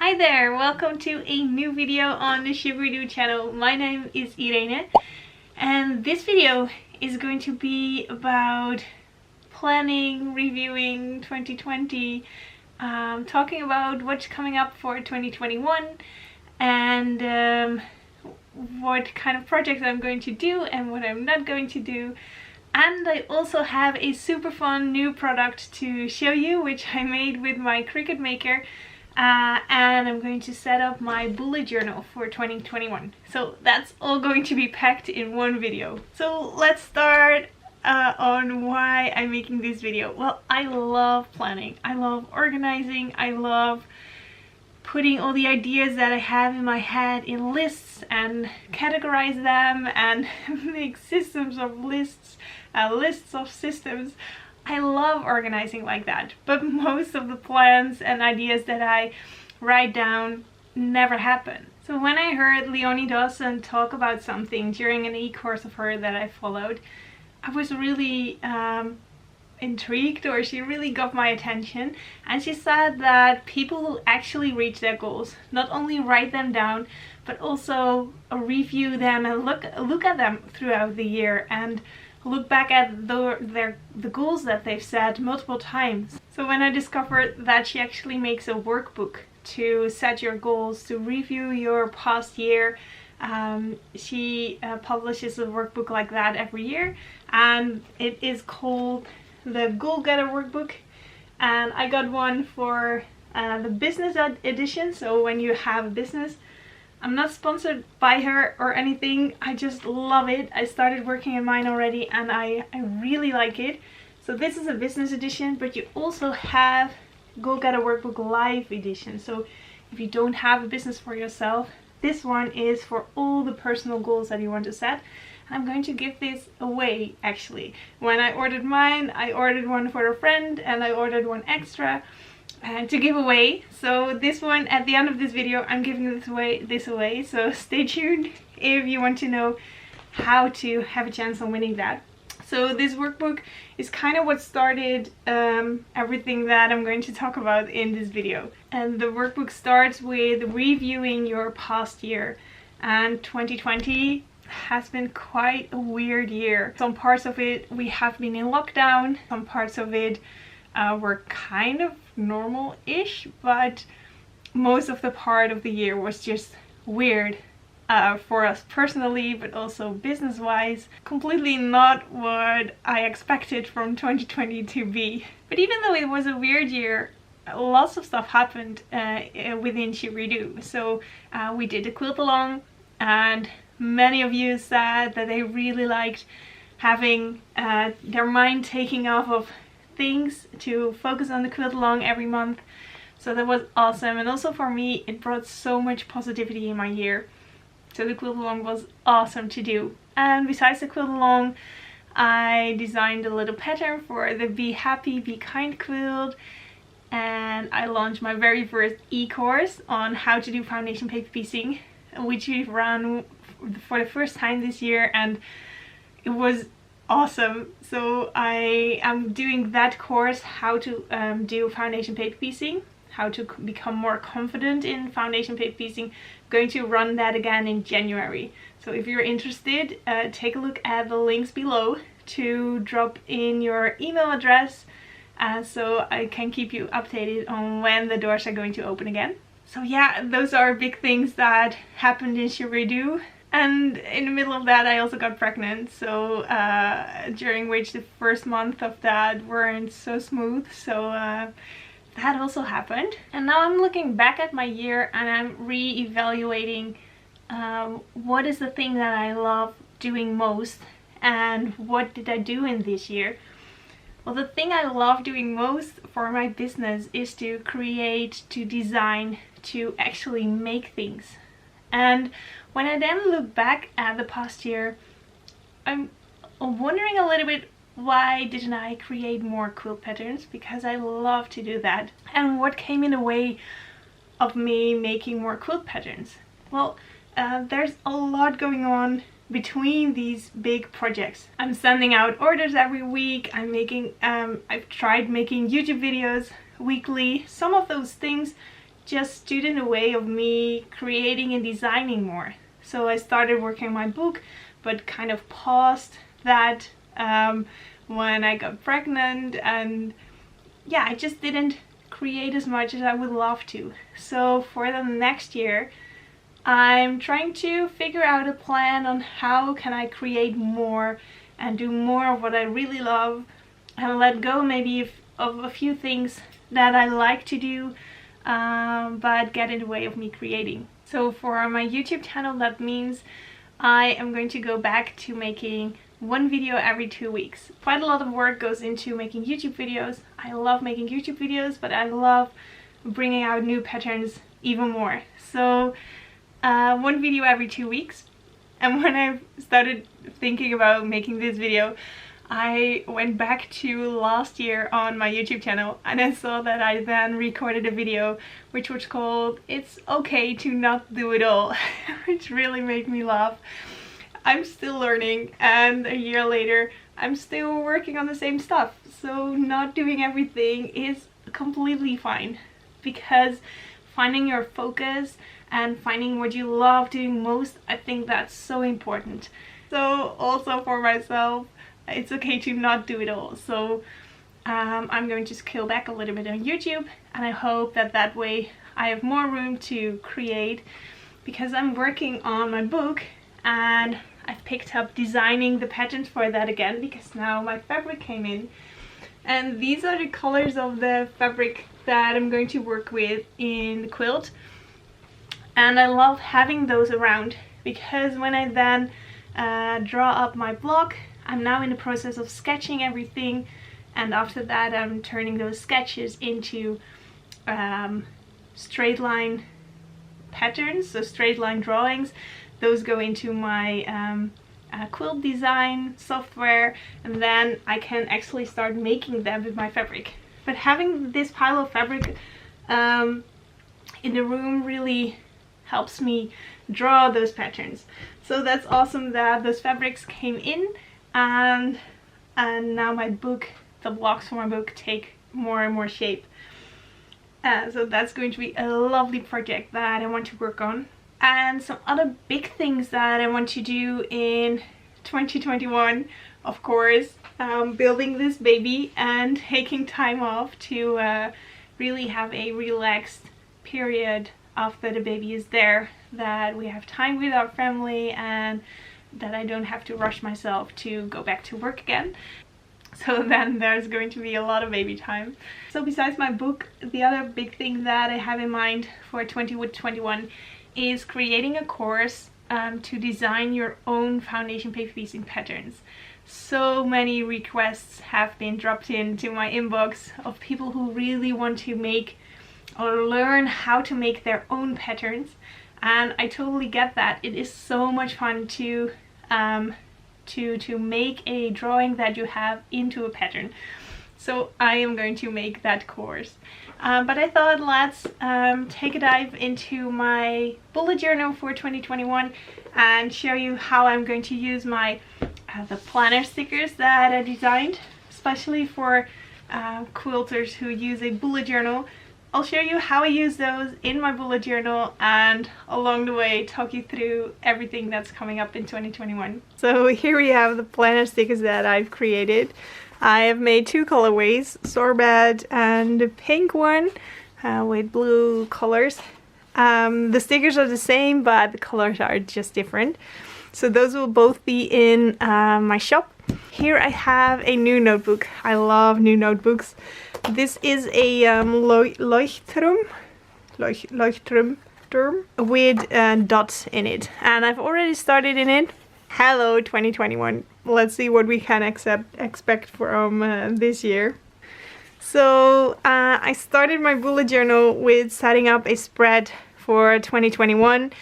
Hi there, welcome to a new video on the Sugaridoo channel. My name is Irene and this video is going to be about planning, reviewing 2020, talking about what's coming up for 2021 and what kind of projects I'm going to do and what I'm not going to do. And I also have a super fun new product to show you, which I made with my Cricut maker. And I'm going to set up my bullet journal for 2021. So that's all going to be packed in one video. So let's start on why I'm making this video. Well, I love planning. I love organizing. I love putting all the ideas that I have in my head in lists and categorize them and make systems of lists, lists of systems. I love organizing like that, but most of the plans and ideas that I write down never happen. So when I heard Leonie Dawson talk about something during an e-course of her that I followed, I was really intrigued, or she really got my attention. And she said that people who actually reach their goals not only write them down, but also review them and look at them throughout the year and look back at the goals that they've set multiple times. So when I discovered that she actually makes a workbook to set your goals, to review your past year, she publishes a workbook like that every year, and it is called the Goal Getter Workbook. And I got one for the business edition, so when you have a business. I'm not sponsored by her or anything, I just love it. I started working in mine already and I really like it. So this is a business edition, but you also have Goal Getter Workbook Live edition. So if you don't have a business for yourself, this one is for all the personal goals that you want to set. I'm going to give this away actually. When I ordered mine, I ordered one for a friend and I ordered one extra to give away. So this one, at the end of this video, I'm giving this away. So stay tuned if you want to know how to have a chance on winning that. So this workbook is kind of what started everything that I'm going to talk about in this video. And the workbook starts with reviewing your past year. And 2020 has been quite a weird year. Some parts of it we have been in lockdown, some parts of it were kind of normal-ish, but most of the part of the year was just weird for us personally, but also business-wise. Completely not what I expected from 2020 to be. But even though it was a weird year, lots of stuff happened within Sugaridoo. So we did a quilt along, and many of you said that they really liked having their mind taking off of things to focus on the quilt along every month. So that was awesome, and also for me it brought so much positivity in my year. So the quilt along was awesome to do. And besides the quilt along, I designed a little pattern for the Be Happy, Be Kind quilt, and I launched my very first e-course on how to do foundation paper piecing, which we've run for the first time this year, and it was awesome. So I am doing that course, how to do foundation paper piecing, how to become more confident in foundation paper piecing. I'm going to run that again in January. So if you're interested, take a look at the links below to drop in your email address so I can keep you updated on when the doors are going to open again. So yeah, those are big things that happened in Sugaridoo. And in the middle of that I also got pregnant, so during which the first month of that weren't so smooth, so that also happened. And now I'm looking back at my year and I'm re-evaluating what is the thing that I love doing most and what did I do in this year. Well, the thing I love doing most for my business is to create, to design, to actually make things. And when I then look back at the past year, I'm wondering a little bit, why didn't I create more quilt patterns? Because I love to do that. And what came in the way of me making more quilt patterns? Well, there's a lot going on between these big projects. I'm sending out orders every week. I've tried making YouTube videos weekly. Some of those things just stood in the way of me creating and designing more. So I started working on my book, but kind of paused that when I got pregnant, and yeah, I just didn't create as much as I would love to. So for the next year, I'm trying to figure out a plan on how can I create more and do more of what I really love, and let go maybe of a few things that I like to do but get in the way of me creating. So for my YouTube channel, that means I am going to go back to making one video every 2 weeks. Quite a lot of work goes into making YouTube videos. I love making YouTube videos, but I love bringing out new patterns even more. So one video every 2 weeks. And when I started thinking about making this video, I went back to last year on my YouTube channel, and I saw that I then recorded a video which was called "It's Okay to Not Do It All," which really made me laugh. I'm still learning, and a year later I'm still working on the same stuff. So not doing everything is completely fine, because finding your focus and finding what you love doing most, I think that's so important. So also for myself, it's okay to not do it all. So I'm going to scale back a little bit on YouTube, and I hope that that way I have more room to create, because I'm working on my book and I've picked up designing the patterns for that again, because now my fabric came in, and these are the colors of the fabric that I'm going to work with in the quilt. And I love having those around, because when I then draw up my block, I'm now in the process of sketching everything, and after that I'm turning those sketches into straight line patterns, so straight line drawings. Those go into my quilt design software, and then I can actually start making them with my fabric. But having this pile of fabric in the room really helps me draw those patterns. So that's awesome that those fabrics came in, and now my book, the blocks for my book, take more and more shape. So that's going to be a lovely project that I want to work on. And some other big things that I want to do in 2021, of course, building this baby and taking time off to really have a relaxed period after the baby is there, that we have time with our family and that I don't have to rush myself to go back to work again. So then there's going to be a lot of baby time. So besides my book, the other big thing that I have in mind for 2021 is creating a course to design your own foundation paper piecing patterns. So many requests have been dropped into my inbox of people who really want to make or learn how to make their own patterns, and I totally get that. It is so much fun to make a drawing that you have into a pattern. So I am going to make that course. But I thought let's take a dive into my bullet journal for 2021 and show you how I'm going to use my the planner stickers that I designed, especially for quilters who use a bullet journal. I'll show you how I use those in my bullet journal, and along the way talk you through everything that's coming up in 2021. So here we have the planner stickers that I've created. I have made two colorways, sorbet and the pink one with blue colors. The stickers are the same, but the colors are just different. So those will both be in my shop. Here I have a new notebook. I love new notebooks. This is a Leuchtturm with dots in it, and I've already started in it. Hello 2021. Let's see what we can expect from this year. So I started my bullet journal with setting up a spread for 2021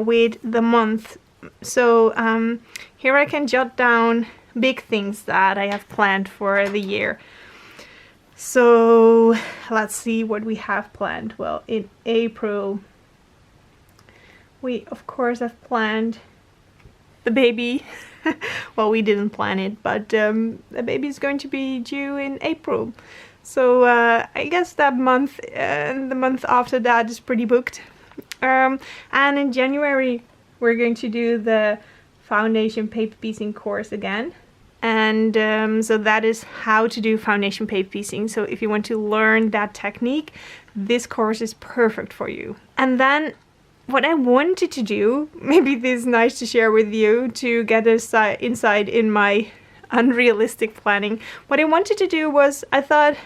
with the month. So here I can jot down big things that I have planned for the year. So let's see what we have planned. Well, in April we of course have planned the baby. Well, we didn't plan it, but the baby is going to be due in April. So I guess that month and the month after that is pretty booked. And in January we're going to do the foundation paper piecing course again. And so that is how to do foundation paper piecing. So if you want to learn that technique, this course is perfect for you. And then what I wanted to do, maybe this is nice to share with you to get a insight in my unrealistic planning. What I wanted to do was, I thought,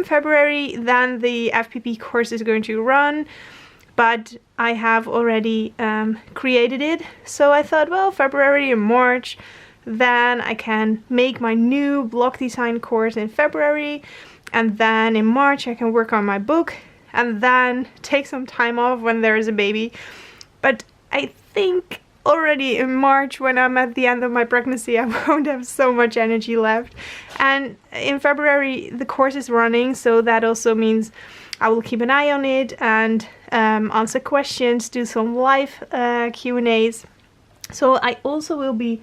February, then the FPP course is going to run, but I have already created it. So I thought, well, February and March, then I can make my new block design course in February, and then in March I can work on my book, and then take some time off when there is a baby. But I think already in March, when I'm at the end of my pregnancy, I won't have so much energy left. And in February the course is running, so that also means I will keep an eye on it and answer questions, do some live Q&As. So I also will be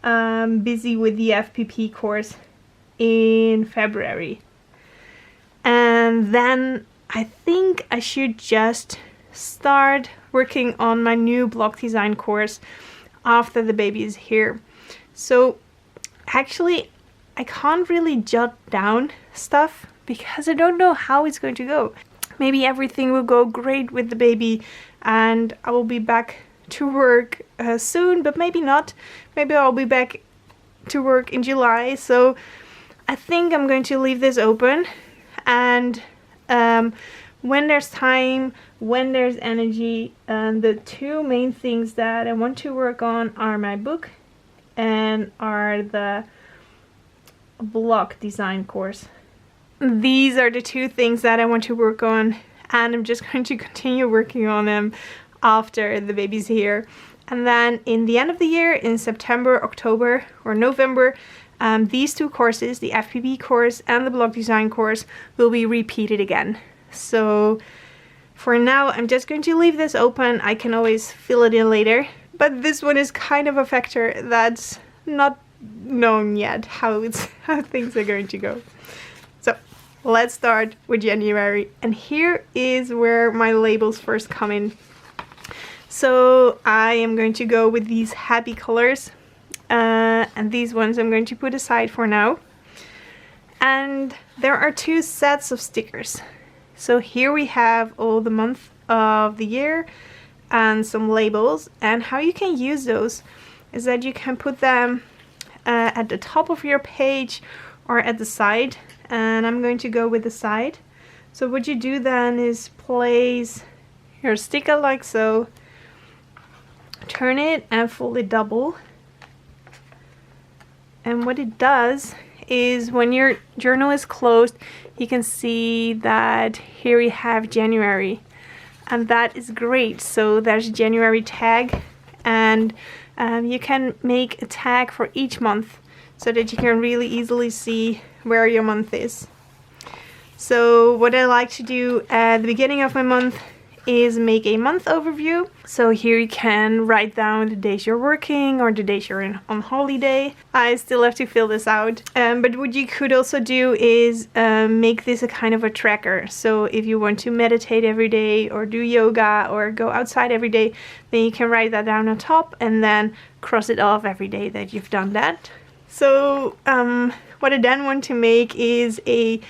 busy with the FPP course in February. And then I think I should just start working on my new block design course after the baby is here. So actually I can't really jot down stuff because I don't know how it's going to go. Maybe everything will go great with the baby and I will be back to work soon, but maybe not. Maybe I'll be back to work in July. So I think I'm going to leave this open, and when there's time, when there's energy, the two main things that I want to work on are my book and are the block design course. These are the two things that I want to work on, and I'm just going to continue working on them after the baby's here. And then in the end of the year, in September, October or November, these two courses, the FPP course and the block design course, will be repeated again. So for now I'm just going to leave this open. I can always fill it in later, but this one is kind of a factor that's not known yet how things are going to go. So let's start with January, and here is where my labels first come in. So I am going to go with these happy colors, and these ones I'm going to put aside for now. And there are two sets of stickers. So here we have all the month of the year and some labels, and how you can use those is that you can put them at the top of your page or at the side, and I'm going to go with the side. So what you do then is place your sticker like so, turn it and fold it double, and what it does is when your journal is closed, you can see that here we have January, and that is great. So there's a January tag, and you can make a tag for each month so that you can really easily see where your month is. So what I like to do at the beginning of my month is make a month overview. So here you can write down the days you're working or the days you're on holiday. I still have to fill this out, but what you could also do is make this a kind of a tracker. So if you want to meditate every day or do yoga or go outside every day, then you can write that down on top and then cross it off every day that you've done that. So what I then want to make is a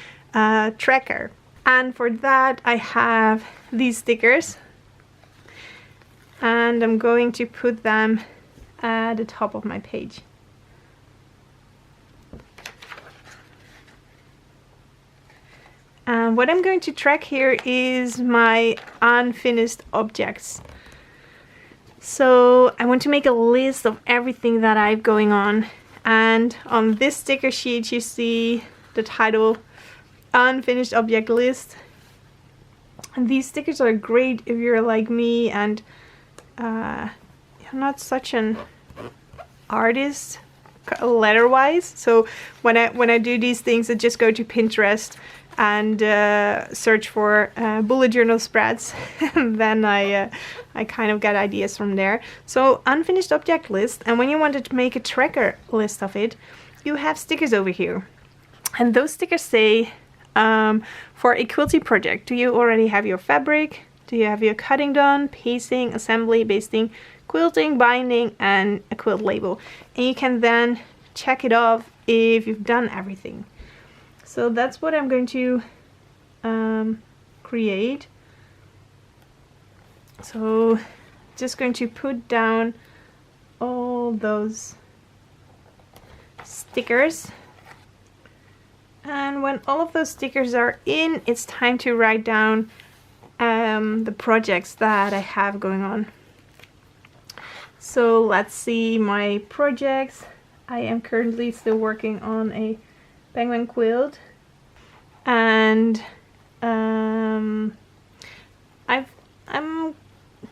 tracker. And for that I have these stickers, and I'm going to put them at the top of my page. And what I'm going to track here is my unfinished objects. So I want to make a list of everything that I have going on, and on this sticker sheet you see the title Unfinished Object List. And these stickers are great if you're like me and you're not such an artist letter-wise. So when I do these things, I just go to Pinterest and search for bullet journal spreads, and then I kind of get ideas from there. So unfinished object list, and when you wanted to make a tracker list of it, you have stickers over here, and those stickers say for a quilting project. Do you already have your fabric? Do you have your cutting done, piecing, assembly, basting, quilting, binding, and a quilt label? And you can then check it off if you've done everything. So that's what I'm going to create. So just going to put down all those stickers, and when all of those stickers are in, it's time to write down the projects that I have going on. So let's see my projects. I am currently still working on a penguin quilt, and I'm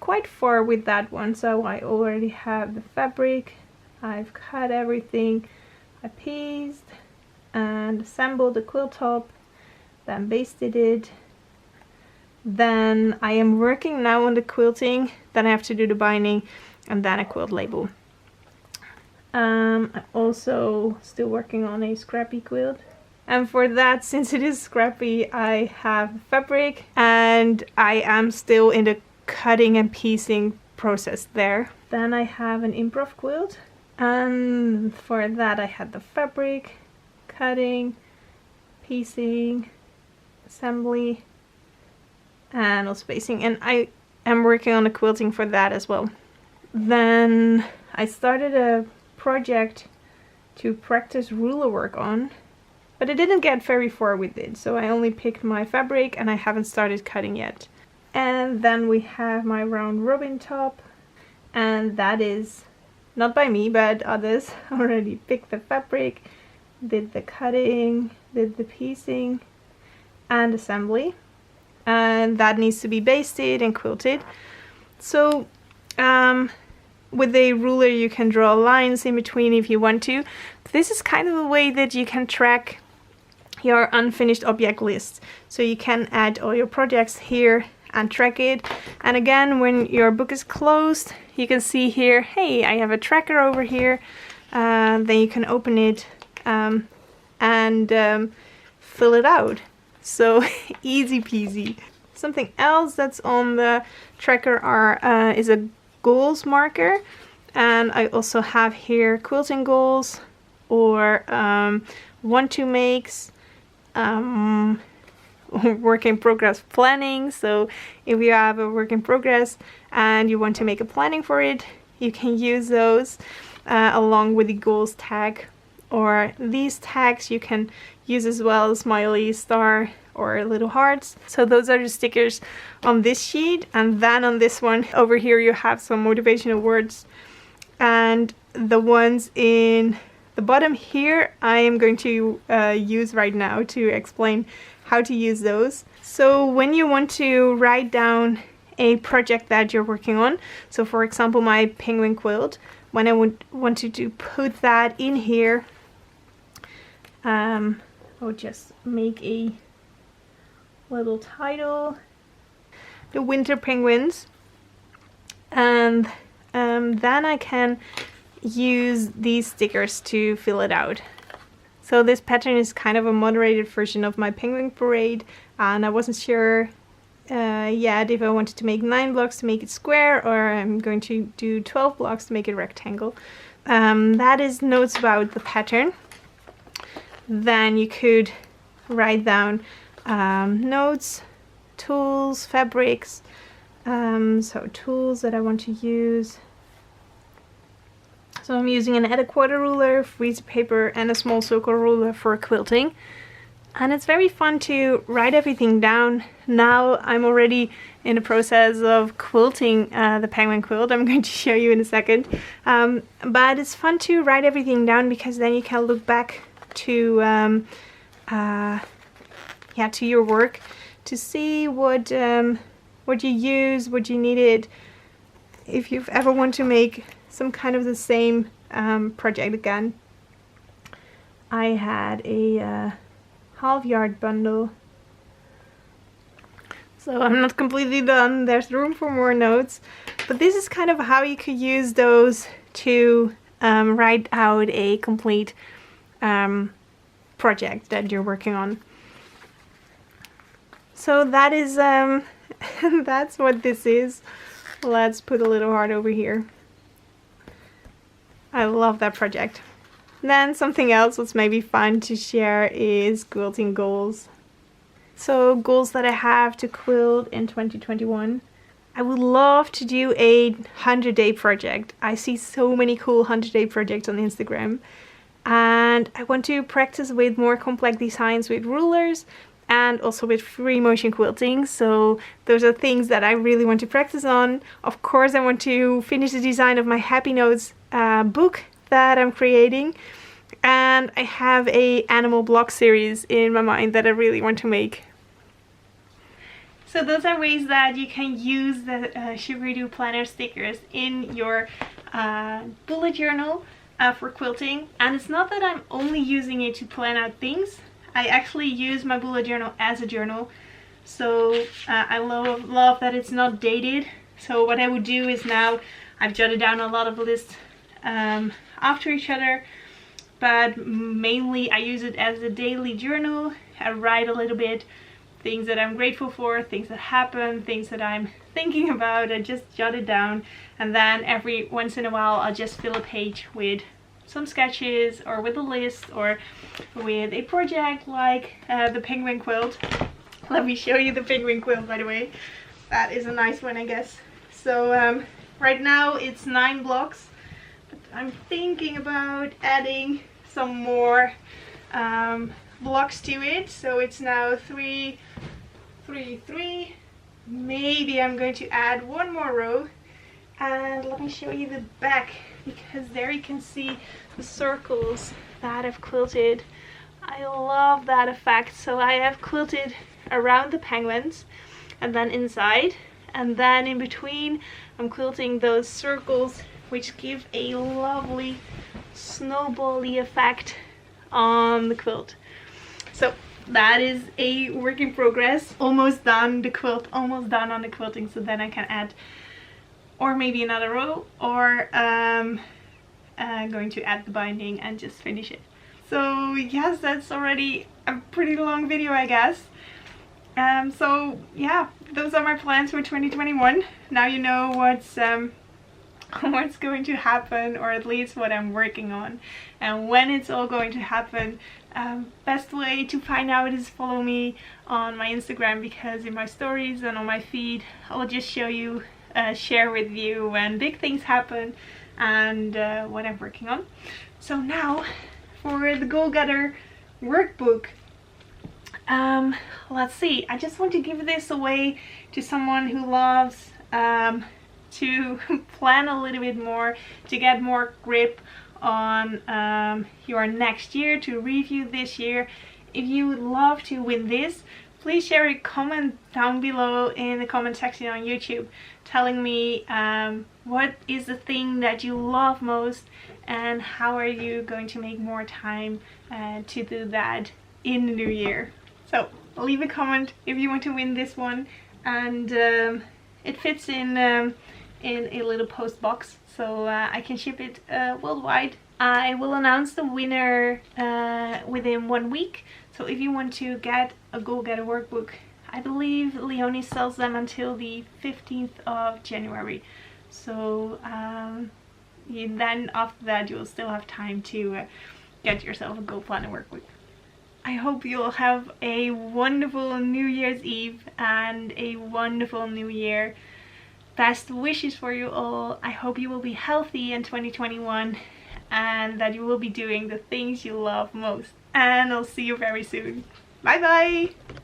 quite far with that one. So I already have the fabric, I've cut everything, I pieced and assembled the quilt top, then basted it. Then I am working now on the quilting, then I have to do the binding, and then a quilt label. I'm also still working on a scrappy quilt. And for that, since it is scrappy, I have fabric and I am still in the cutting and piecing process there. Then I have an improv quilt, and for that I had the fabric, cutting, piecing, assembly, and also basting, and I am working on the quilting for that as well. Then I started a project to practice ruler work on, but I didn't get very far with it, so I only picked my fabric and I haven't started cutting yet. And then we have my round robin top, and that is not by me but others. Already picked the fabric, did the cutting, did the piecing and assembly, and that needs to be basted and quilted. So with a ruler you can draw lines in between if you want to. This is kind of a way that you can track your unfinished object list, so you can add all your projects here and track it. And again, when your book is closed, you can see here, hey, I have a tracker over here. Then you can open it and fill it out. So easy peasy. Something else that's on the tracker is a goals marker, and I also have here quilting goals or want to makes, work in progress planning. So if you have a work in progress and you want to make a planning for it, you can use those along with the goals tag, or these tags you can use as well, smiley, star, or little hearts. So those are the stickers on this sheet, and then on this one over here you have some motivational words, and the ones in the bottom here I am going to use right now to explain how to use those. So when you want to write down a project that you're working on, so for example my penguin quilt, when I wanted to put that in here, I'll just make a little title, the winter penguins, and then I can use these stickers to fill it out. So this pattern is kind of a moderated version of my penguin parade, and I wasn't sure yet if I wanted to make 9 blocks to make it square, or I'm going to do 12 blocks to make it rectangle. That is notes about the pattern. Then you could write down notes, tools, fabrics, so tools that I want to use. So I'm using an 1/4 ruler, freezer paper, and a small circle ruler for quilting. And it's very fun to write everything down. Now I'm already in the process of quilting the penguin quilt. I'm going to show you in a second. But it's fun to write everything down, because then you can look back to to your work to see what you use, what you needed, if you've ever want to make some kind of the same project again. I had a half yard bundle, so I'm not completely done. There's room for more notes, but this is kind of how you could use those to write out a complete project that you're working on. So that is that's what this is. Let's put a little heart over here. I love that project. Then something else that's maybe fun to share is quilting goals. So goals that I have to quilt in 2021. I would love to do a 100-day project. I see so many cool 100-day projects on Instagram. And I want to practice with more complex designs with rulers and also with free motion quilting. So those are things that I really want to practice on. Of course, I want to finish the design of my Happy Notes book that I'm creating. And I have a animal block series in my mind that I really want to make. So those are ways that you can use the Sugaridoo planner stickers in your bullet journal for quilting. And it's not that I'm only using it to plan out things. I actually use my bullet journal as a journal. So I love that it's not dated. So what I would do is now I've jotted down a lot of lists after each other. But mainly I use it as a daily journal. I write a little bit. Things that I'm grateful for, things that happen, things that I'm thinking about. I just jot it down, and then every once in a while I'll just fill a page with some sketches or with a list or with a project like the penguin quilt. Let me show you the penguin quilt, by the way. That is a nice one, I guess. So right now it's 9 blocks, but I'm thinking about adding some more blocks to it. So it's now 3, 3, 3. Maybe I'm going to add one more row. And let me show you the back, because there you can see the circles that I've quilted. I love that effect. So I have quilted around the penguins and then inside, and then in between I'm quilting those circles which give a lovely snowbally effect on the quilt. So that is a work in progress. Almost done the quilt, almost done on the quilting, so then I can add or maybe another row, or going to add the binding and just finish it. So yes, that's already a pretty long video, I guess. So yeah, those are my plans for 2021. Now you know what's going to happen, or at least what I'm working on, and when it's all going to happen. Best way to find out is follow me on my Instagram, because in my stories and on my feed I'll just show you, share with you when big things happen and what I'm working on. So now for the Goal Getter workbook. Let's see, I just want to give this away to someone who loves to plan a little bit more, to get more grip on your next year, to review this year. If you would love to win this, please share a comment down below in the comment section on YouTube telling me what is the thing that you love most and how are you going to make more time to do that in the new year. So leave a comment if you want to win this one, and it fits in a little post box, so I can ship it worldwide. I will announce the winner within 1 week. So if you want to get a Goal Getter workbook, I believe Leonie sells them until the 15th of January. So then after that you will still have time to get yourself a Goal Planner workbook. I hope you'll have a wonderful New Year's Eve and a wonderful New Year. Best wishes for you all. I hope you will be healthy in 2021 and that you will be doing the things you love most. And I'll see you very soon. Bye bye!